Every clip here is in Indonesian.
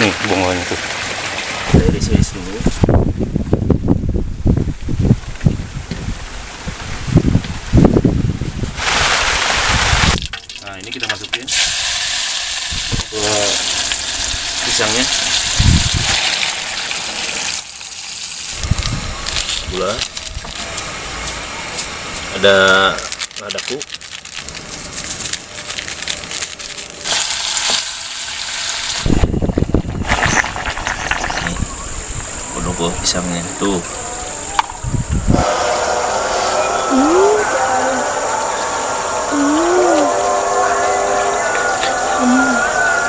Nih bunganya tuh. Kita iris-iris dulu. Nah ini kita masukin ke pisangnya. Gula, ada ladaku, nih bodongko pisangnya tuh.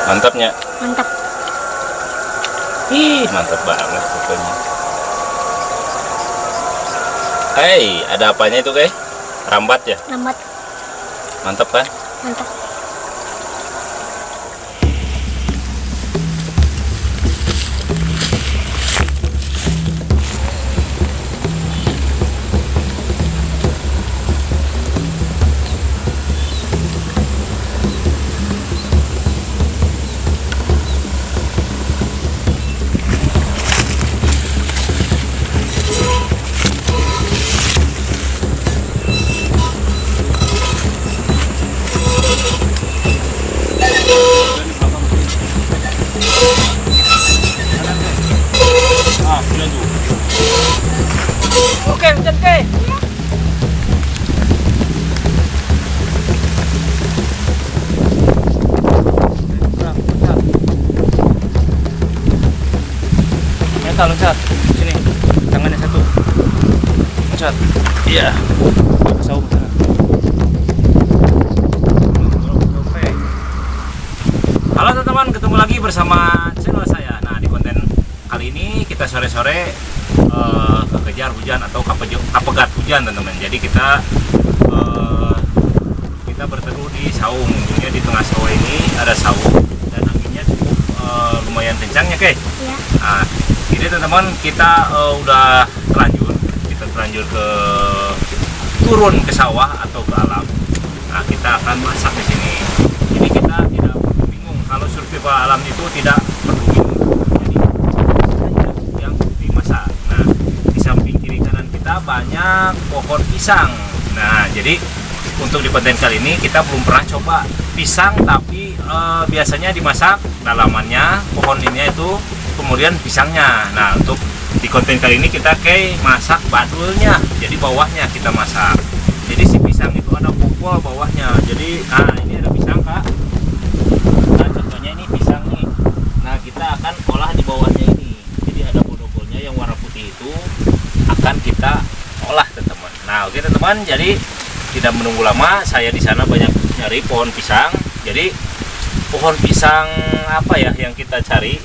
Mantapnya, Mantap. mantap banget pokoknya. Hei, ada apanya itu, Kay? Rambat ya? Lambat. Mantap kan? Mantap. Ah, sudah tuh. Oke, hujan ke. Loncat, loncat. Sini. Tangannya satu. Loncat. Iya. Saung sana. Halo teman-teman, ketemu lagi bersama channel saya. Nah, di konten kali ini kita sore-sore kekejar hujan atau kapegat hujan, teman-teman. Jadi kita berteduh di saung. Untungnya di tengah sawah ini ada saung dan anginnya cukup lumayan kencangnya, Kay. Iya. Nah, ini teman-teman kita udah terlanjur ke turun ke sawah atau ke alam. Nah, kita akan masak di sini. Jadi kita tidak perlu bingung kalau survival alam itu tidak perlu bingung. Jadi saja yang dimasak. Nah, di samping kiri kanan kita banyak pohon pisang. Nah, jadi untuk di konten kali ini kita belum pernah coba pisang, tapi biasanya dimasak dalamannya, pohon ini itu kemudian pisangnya. Nah, untuk di konten kali ini kita kayak masak badulnya, jadi bawahnya kita masak. Jadi si pisang itu ada pokok bawahnya. Jadi, nah ini ada pisang, Kak. Nah, contohnya ini pisang nih. Nah, kita akan olah di bawahnya ini. Jadi ada bodogolnya yang warna putih itu akan kita olah, teman-teman. Nah, oke teman-teman. Jadi tidak menunggu lama, saya di sana banyak nyari pohon pisang. Jadi pohon pisang apa ya yang kita cari?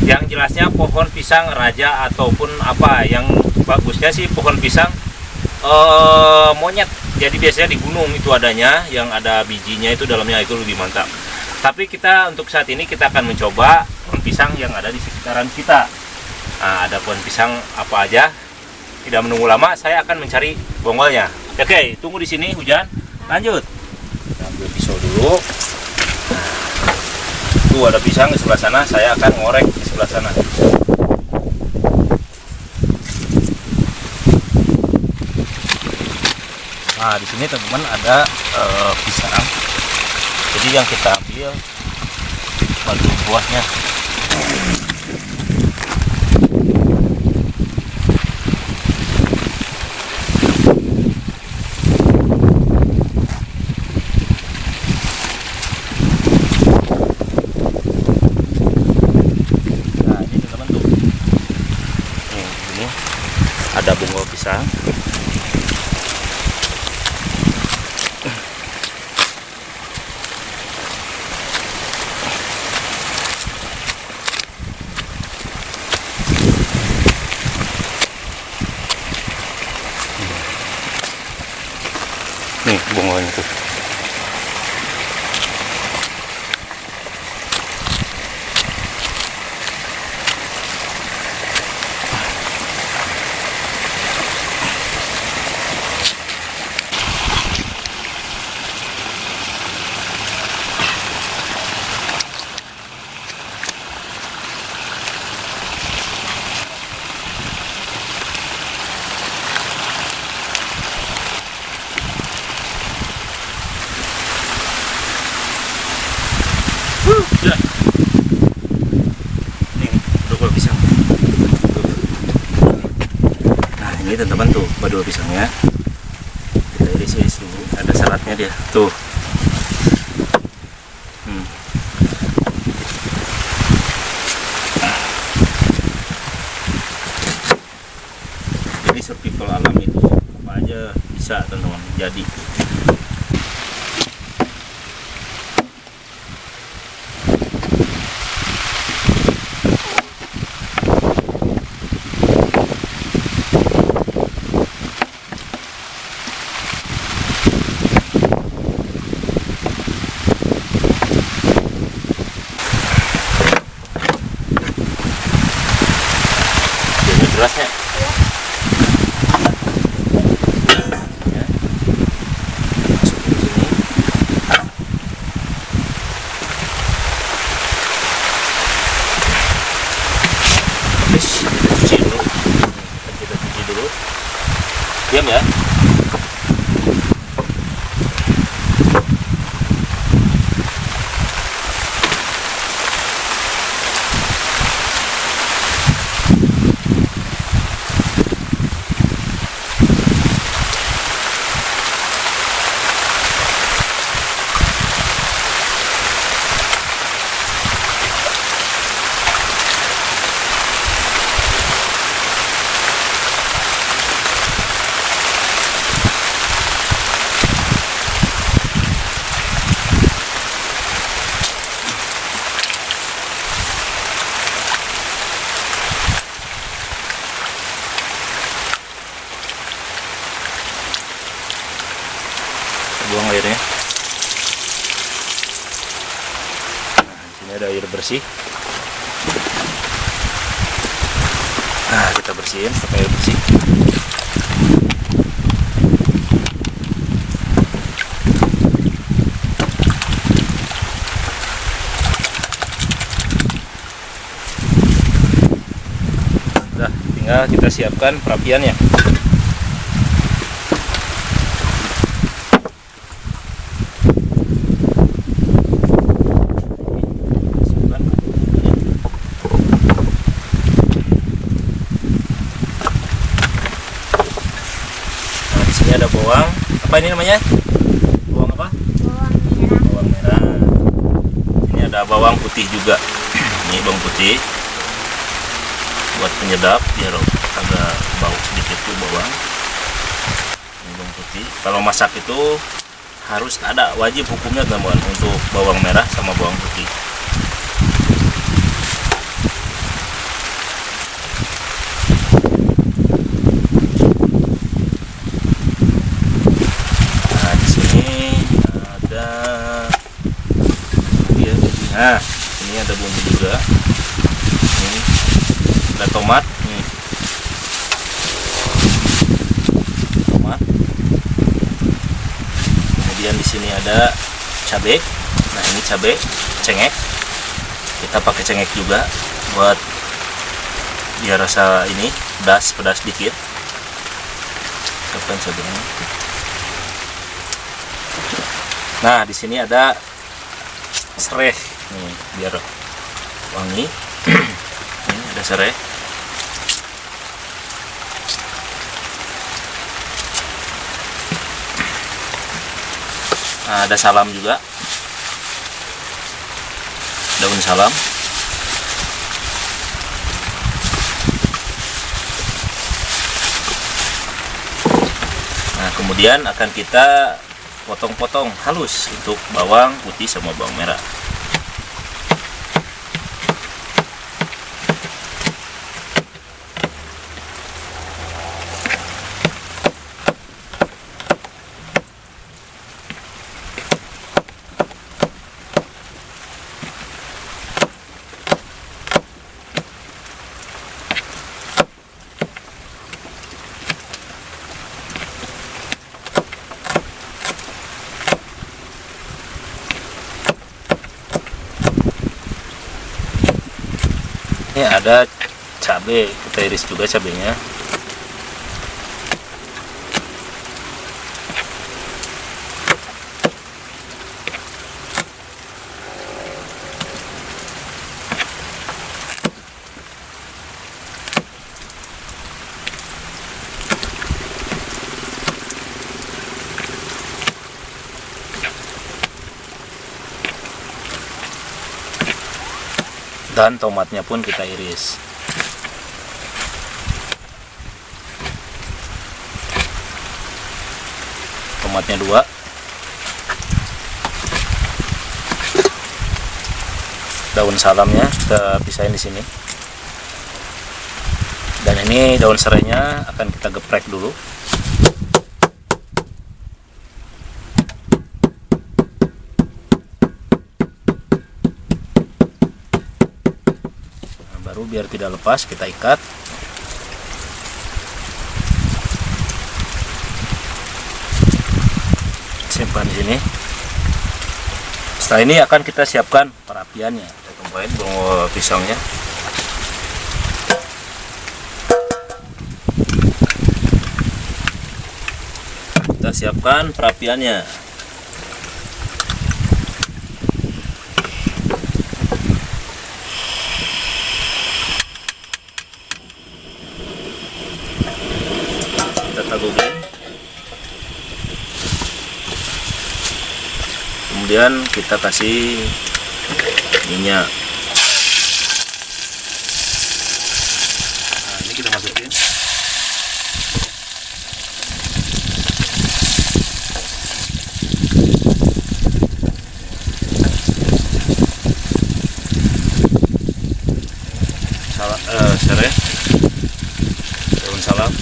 Yang jelasnya pohon pisang raja ataupun apa, yang bagusnya sih pohon pisang monyet. Jadi biasanya di gunung itu adanya, yang ada bijinya itu dalamnya, itu lebih mantap. Tapi kita untuk saat ini kita akan mencoba pohon pisang yang ada di sekitaran kita. Nah, ada pohon pisang apa aja? Tidak menunggu lama, saya akan mencari bonggolnya. Oke, tunggu di sini hujan. Lanjut. Kita ambil pisau dulu. Tuh ada pisang di sebelah sana, saya akan ngorek di sebelah sana. Nah, di sini teman-teman ada pisang. Jadi yang kita ambil bagian buahnya. Ada bunga pisang. Nih bunganya tuh. ini teman-teman tuh badul pisangnya. Kita iris dulu. Ada syaratnya dia tuh. Jadi survival alam itu apa aja bisa teman-teman jadi. Derasnya ya. Masukin sini. Terus kita cuci dulu. Diam ya. Buang airnya. Nah, di sini ada air bersih. Nah, kita bersihin pakai air bersih. Nah, tinggal kita siapkan perapiannya. Ada bawang, apa ini namanya? Bawang apa? Bawang merah. Bawang merah. Ini ada bawang putih juga. Ini bawang putih buat penyedap biar agak bau sedikit tuh bawang. Ini bawang putih. Kalau masak itu harus ada, wajib hukumnya teman untuk bawang merah sama bawang putih. Nah, ini ada bumbu juga. Ini ada tomat. Tomat. Kemudian di sini ada cabai. Nah, ini cabai, cengek. Kita pakai cengek juga buat biar rasa ini pedas dikit. Kapan cabainya? Nah, di sini ada serai. Nih, biar wangi. Ini ada serai. Nah, ada salam juga, daun salam. Nah, kemudian akan kita potong-potong halus untuk bawang putih sama bawang merah. Ini ada cabai, kita iris juga cabainya. Dan tomatnya pun kita iris. Tomatnya 2. Daun salamnya kita pisahin di sini. Dan ini daun serainya akan kita geprek dulu. Nah, baru biar tidak lepas kita ikat. Simpan di sini. Setelah ini akan kita siapkan perapiannya. Kita tumpahin bawang pisangnya. Kita siapkan perapiannya. Kita taburin. Kemudian kita kasih minyak. Nah, ini kita masukin. Serai, daun salam.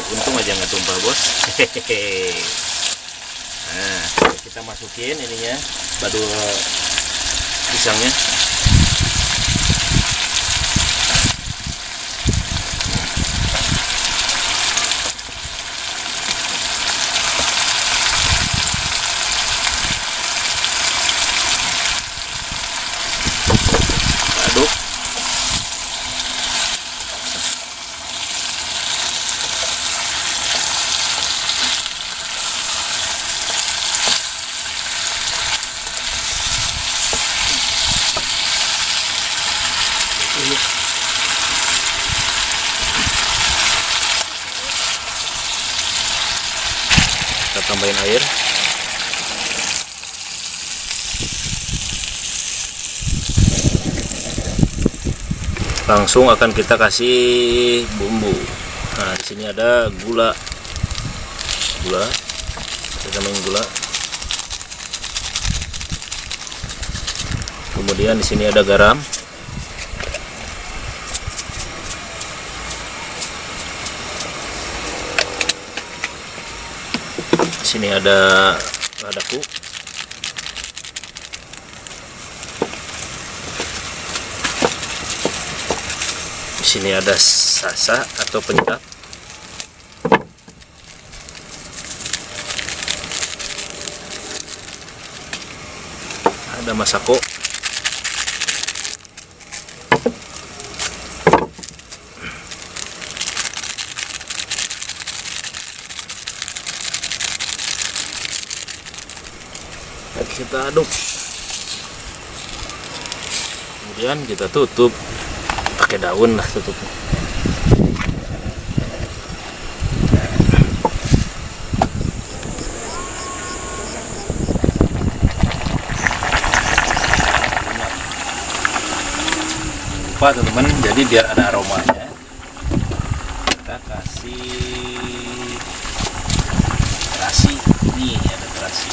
Untung aja nggak tumpah, bos. Hehehe. Nah, kita masukin ininya, badul pisangnya. Aduk. Kita tambahin air. Langsung akan kita kasih bumbu. Nah, di sini ada gula. Kita tambahin gula. Kemudian di sini ada garam. Di sini ada ladaku. Di sini ada sasa atau penyedap. Ada masako. Kita aduk, kemudian kita tutup pakai daun lah tutupnya. Lupa teman-teman, jadi biar ada aromanya kita kasih terasi. Nih ada terasi.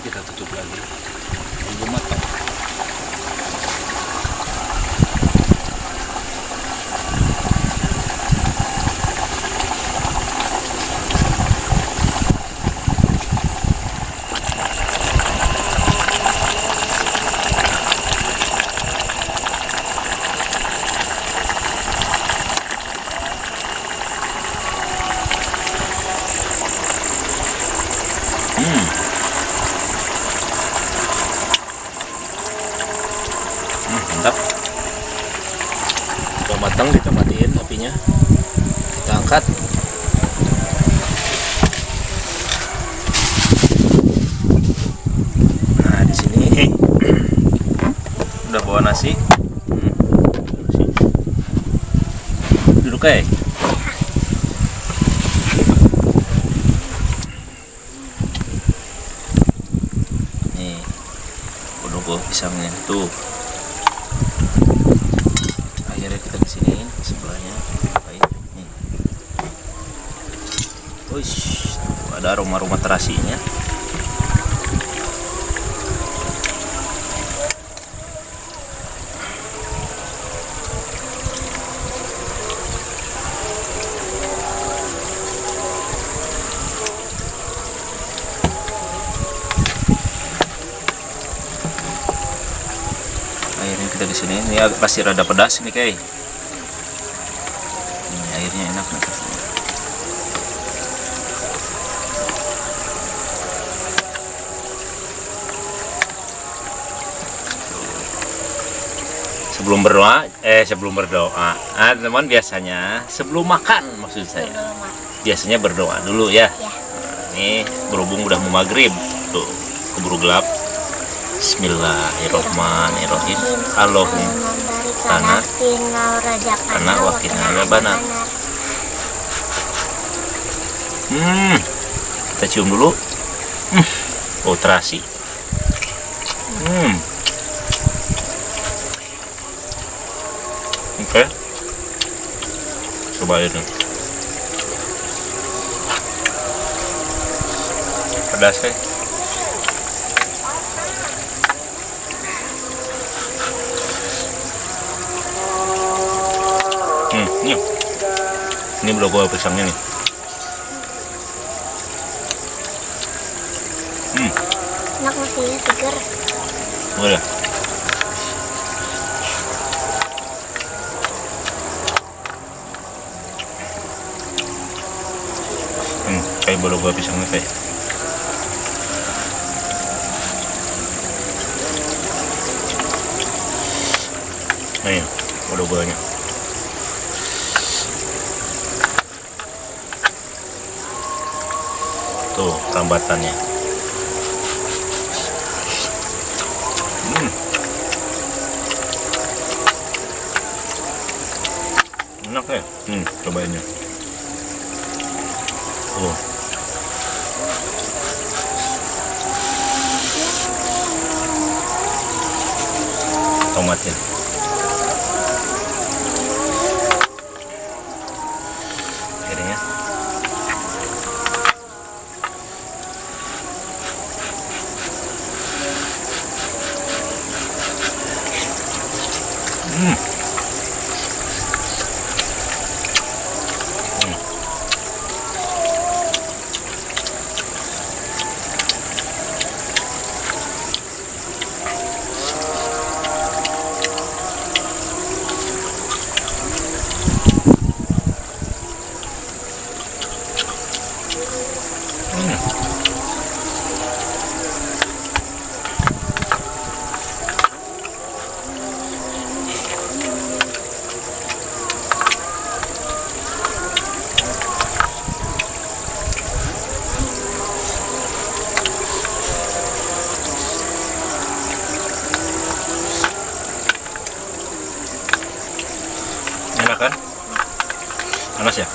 Kita tutup lagi, tunggu matang. matang, kita matiin apinya, kita angkat. Nah di sini udah bawa nasi. Duduk kayak. Nih, udah bawa pisangnya tuh. Akhirnya kita kesini sebelahnya, nih. Wish, ada aroma-aroma terasinya. Airnya kita di sini, ini pasti rada pedas nih kayak. Ini airnya enak nih. Sebelum berdoa, teman biasanya sebelum makan maksud saya. Biasanya berdoa dulu ya. Nah, ini berhubung udah mau maghrib, tuh keburu gelap. Bismillahirrohmanirrohim. Allahumma anak wakinana banat. Kita cium dulu. Oh terasi. Oke. Coba ini. Pedas ya. Ini belum gua pisangnya nih. Enak masih segar. Boleh. Kayak belum gua pisangnya kayak. Nah ya, udah banyak. Tuh rambatannya. Enak ya. Cobain ya. Tuh. Tomatnya. Akhirnya. Enak kan? Panas ya?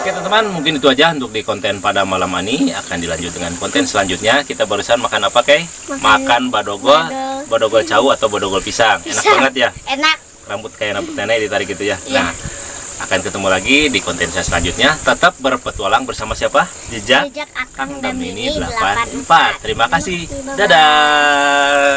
Oke teman-teman, mungkin itu aja untuk di konten pada malam ini. Akan dilanjut dengan konten selanjutnya. Kita barusan makan apa, Kay? Makan badogol cau atau badogol pisang. Enak banget ya. Enak. Rambut kayak rambut nenek ditarik gitu ya. Nah, akan ketemu lagi di konten saya selanjutnya. Tetap berpetualang bersama siapa? Jejak Jejak Kang Akang dan Damini Mini 84. Terima kasih. Dadah.